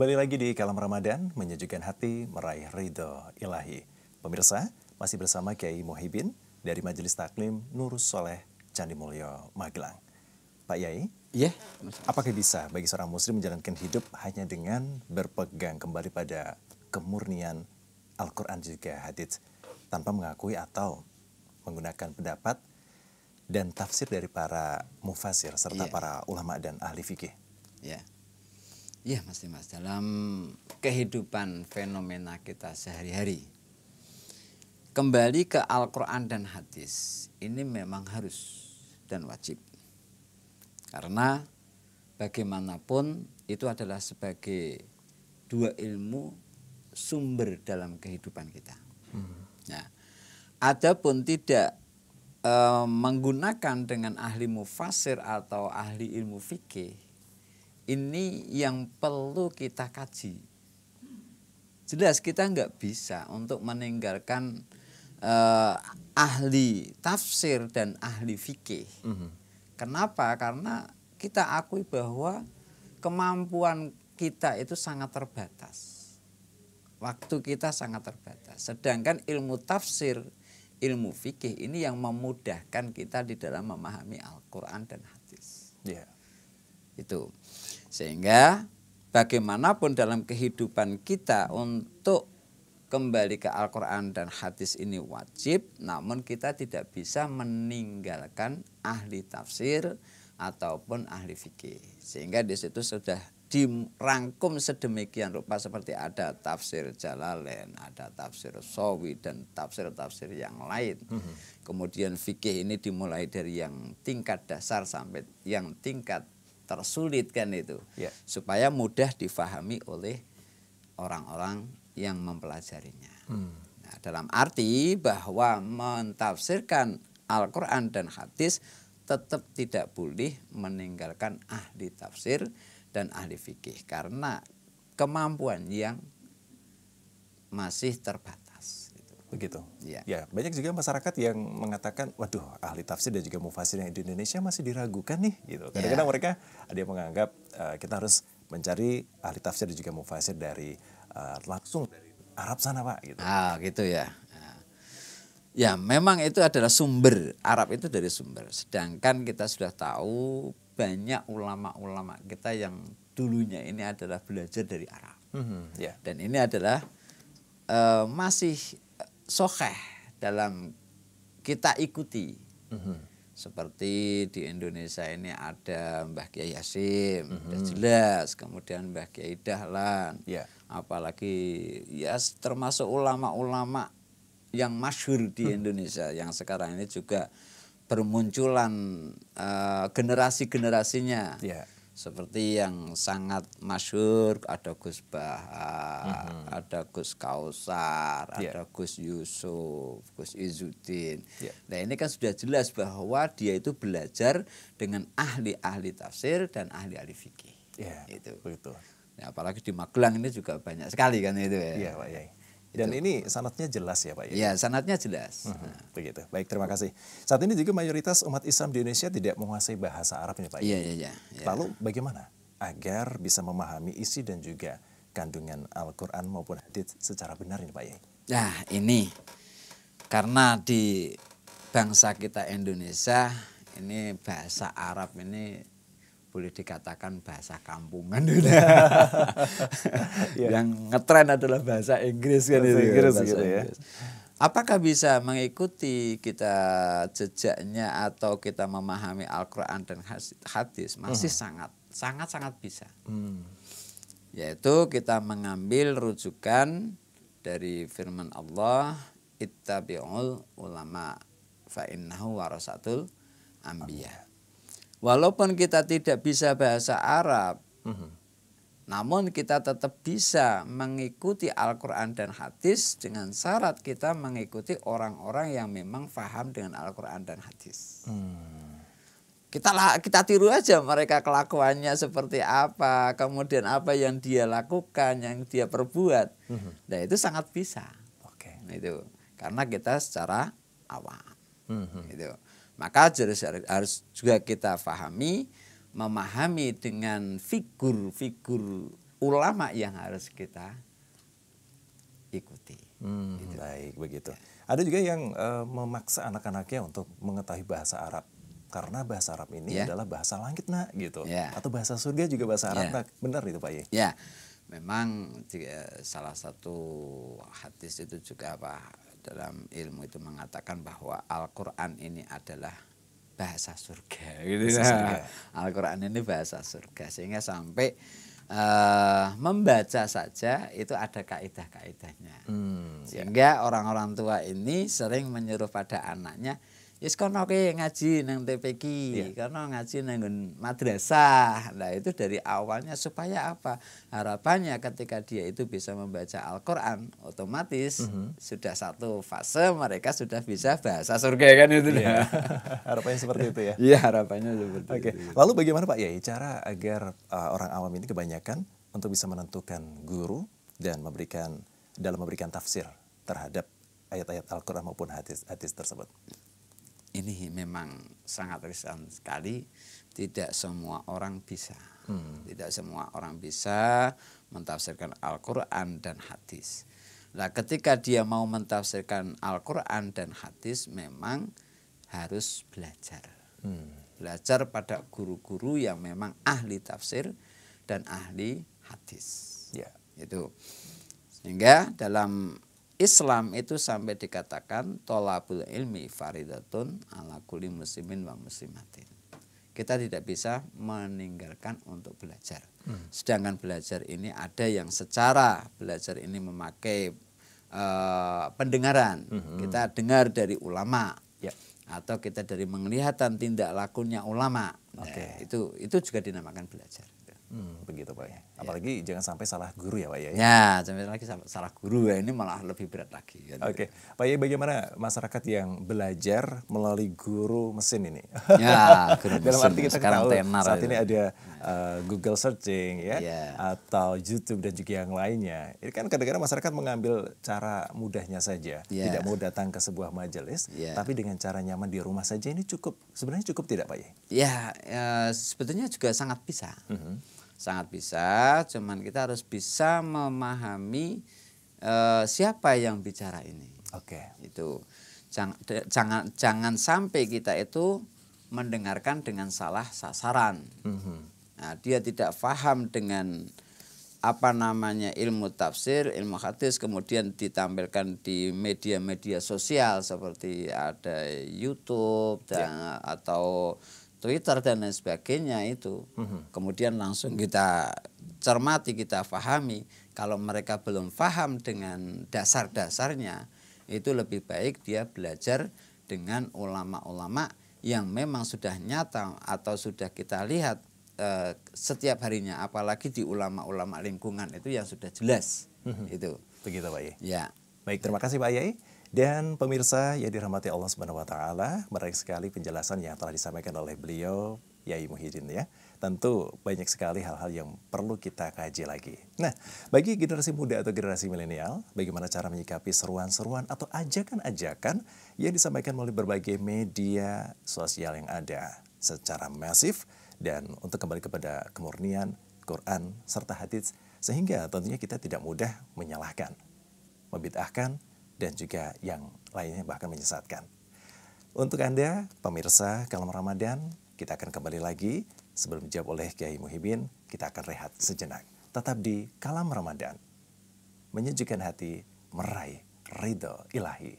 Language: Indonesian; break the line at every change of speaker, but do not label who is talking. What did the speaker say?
Kembali lagi di Kalam Ramadan, menyejukkan hati, meraih ridho ilahi. Pemirsa, masih bersama Kiai Muhyiddin dari Majelis Taklim Nurus Soleh Candi Mulyo, Magelang. Pak Yai, apakah bisa bagi seorang muslim menjalankan hidup hanya dengan berpegang kembali pada kemurnian Al-Quran juga hadits, tanpa mengakui atau menggunakan pendapat dan tafsir dari para mufasir serta para ulama dan ahli fikih?
Iya Mas Dimas, dalam kehidupan fenomena kita sehari-hari, kembali ke Al-Quran dan hadis ini memang harus dan wajib. Karena bagaimanapun itu adalah sebagai dua ilmu sumber dalam kehidupan kita. Nah, adapun tidak menggunakan dengan ahli mufasir atau ahli ilmu fikih, ini yang perlu kita kaji. Jelas kita nggak bisa untuk meninggalkan ahli tafsir dan ahli fikih. Kenapa? Karena kita akui bahwa kemampuan kita itu sangat terbatas. Waktu kita sangat terbatas. Sedangkan ilmu tafsir, ilmu fikih ini yang memudahkan kita di dalam memahami Al-Quran dan hadis. Itu. Sehingga bagaimanapun dalam kehidupan kita untuk kembali ke Al-Quran dan hadis ini wajib, namun kita tidak bisa meninggalkan ahli tafsir ataupun ahli fikih. Sehingga di situ sudah dirangkum sedemikian rupa seperti ada tafsir Jalalain, ada tafsir Shawi dan tafsir-tafsir yang lain. Kemudian fikih ini dimulai dari yang tingkat dasar sampai yang tingkat tersulit kan itu, supaya mudah difahami oleh orang-orang yang mempelajarinya. Nah, dalam arti bahwa mentafsirkan Al-Quran dan hadis tetap tidak boleh meninggalkan ahli tafsir dan ahli fikih karena kemampuan yang masih terbatas.
Begitu. Ya, banyak juga masyarakat yang mengatakan, waduh, ahli tafsir dan juga mufasir yang di Indonesia masih diragukan nih, gitu. Kadang-kadang mereka ada yang menganggap kita harus mencari ahli tafsir dan juga mufasir dari langsung dari Arab sana, Pak, gitu.
Gitu ya. Ya, memang itu adalah sumber. Arab itu dari sumber. Sedangkan kita sudah tahu banyak ulama-ulama kita yang dulunya ini adalah belajar dari Arab. Dan ini adalah masih sahih dalam kita ikuti. Seperti di Indonesia ini ada Mbah Kiai Hasyim, sudah jelas. Kemudian Mbah Kiai Dahlan, apalagi ya termasuk ulama-ulama yang masyhur di Indonesia yang sekarang ini juga bermunculan generasi-generasinya. Seperti yang sangat masyhur ada Gus Baha, ada Gus Kausar, ada Gus Yusuf, Gus Izzuddin. Nah, ini kan sudah jelas bahwa dia itu belajar dengan ahli-ahli tafsir dan ahli-ahli fikih. Itu. Ya, apalagi di Magelang ini juga banyak sekali kan itu ya.
Iya, Pak Yai. Dan ini sanadnya jelas ya, Pak Yai?
Ya, sanadnya jelas.
Begitu. Baik, terima kasih. Saat ini juga mayoritas umat Islam di Indonesia tidak menguasai bahasa Arab nih, Pak Yai. Lalu bagaimana agar bisa memahami isi dan juga kandungan Al-Quran maupun hadits secara benar ini, Pak Yai?
Nah, ini karena di bangsa kita Indonesia ini bahasa Arab ini boleh dikatakan bahasa kampungan. Yang ngetren adalah bahasa Inggris kan itu. Apakah bisa mengikuti kita jejaknya atau kita memahami Al-Quran dan hadis? Masih sangat bisa. Yaitu kita mengambil rujukan dari firman Allah, ittabi'ul ulama fa innahu warasatul anbiya. Walaupun kita tidak bisa bahasa Arab, namun kita tetap bisa mengikuti Al-Quran dan hadis dengan syarat kita mengikuti orang-orang yang memang paham dengan Al-Quran dan hadis. Kita tiru aja mereka kelakuannya seperti apa, kemudian apa yang dia lakukan, yang dia perbuat. Nah, itu sangat bisa. Itu karena kita secara awam. Gitu. Maka harus juga kita memahami dengan figur-figur ulama yang harus kita ikuti.
Gitu. Baik, begitu. Ada juga yang memaksa anak-anaknya untuk mengetahui bahasa Arab. Karena bahasa Arab ini adalah bahasa langit, nak, gitu. Atau bahasa surga juga bahasa Arab, nak. Benar itu, Pak Yai?
Ya, memang salah satu hadis itu juga dalam ilmu itu mengatakan bahwa Al-Quran ini adalah bahasa surga. Gitu. Al-Quran ini bahasa surga. Sehingga sampai membaca saja itu ada kaidah-kaidahnya. Sehingga orang-orang tua ini sering menyuruh pada anaknya, "Wis kono ke ngaji nang TPQ, kono ngaji nang madrasah." Nah, itu dari awalnya supaya apa? Harapannya ketika dia itu bisa membaca Al-Qur'an, otomatis sudah satu fase mereka sudah bisa bahasa surga, kan itu.
Harapannya seperti itu ya.
Iya, harapannya seperti itu.
Lalu bagaimana Pak Yai cara agar orang awam ini kebanyakan untuk bisa menentukan guru dan dalam memberikan tafsir terhadap ayat-ayat Al-Qur'an maupun hadis tersebut?
Ini memang sangat riskan sekali. Tidak semua orang bisa. Tidak semua orang bisa mentafsirkan Al-Quran dan hadis. Nah, ketika dia mau mentafsirkan Al-Quran dan hadis, memang harus belajar. Belajar pada guru-guru yang memang ahli tafsir dan ahli hadis. Itu. Sehingga dalam Islam itu sampai dikatakan tolabul ilmi faridatun ala kulli muslimin wa muslimatin. Kita tidak bisa meninggalkan untuk belajar. Sedangkan belajar ini ada yang secara belajar ini memakai pendengaran. Kita dengar dari ulama. Atau kita dari penglihatan tindak lakunya ulama. Itu juga dinamakan belajar.
Begitu Pak ya. Apalagi jangan sampai salah guru ya Pak ya.
Ya, sampai lagi salah guru ya, ini malah lebih berat lagi.
Pak Yai, bagaimana masyarakat yang belajar melalui guru mesin ini?
Ya, guru mesin.
Dalam arti kita
sekarang
tahu saat
itu.
ini ada Google searching atau YouTube dan juga yang lainnya. Ini kan kadang-kadang masyarakat mengambil cara mudahnya saja, tidak mau datang ke sebuah majelis, tapi dengan cara nyaman di rumah saja ini sebenarnya cukup tidak Pak Yai?
Ya, sebetulnya juga sangat bisa. Sangat bisa, cuman kita harus bisa memahami siapa yang bicara ini. Itu jangan sampai kita itu mendengarkan dengan salah sasaran. Nah, dia tidak paham dengan ilmu tafsir, ilmu hadis, kemudian ditampilkan di media-media sosial seperti ada YouTube atau Twitter dan lain sebagainya itu. Kemudian langsung kita cermati, kita pahami. Kalau mereka belum paham dengan dasar-dasarnya, itu lebih baik dia belajar dengan ulama-ulama yang memang sudah nyata atau sudah kita lihat setiap harinya, apalagi di ulama-ulama lingkungan itu yang sudah jelas. Itu.
Begitu Pak Yai.
Ya.
Baik, terima kasih Pak Yai. Dan pemirsa yang dirahmati Allah Subhanahu wa taala, menarik sekali penjelasan yang telah disampaikan oleh beliau Yai Muhyiddin ya. Tentu banyak sekali hal-hal yang perlu kita kaji lagi. Nah, bagi generasi muda atau generasi milenial, bagaimana cara menyikapi seruan-seruan atau ajakan-ajakan yang disampaikan melalui berbagai media sosial yang ada secara masif dan untuk kembali kepada kemurnian Quran serta hadits, sehingga tentunya kita tidak mudah menyalahkan, membid'ahkan, dan juga yang lainnya bahkan menyesatkan. Untuk Anda, pemirsa Kalam Ramadan, kita akan kembali lagi. Sebelum dijawab oleh Kiai Muhyiddin, kita akan rehat sejenak. Tetap di Kalam Ramadan. Menyejukkan hati, meraih ridho ilahi.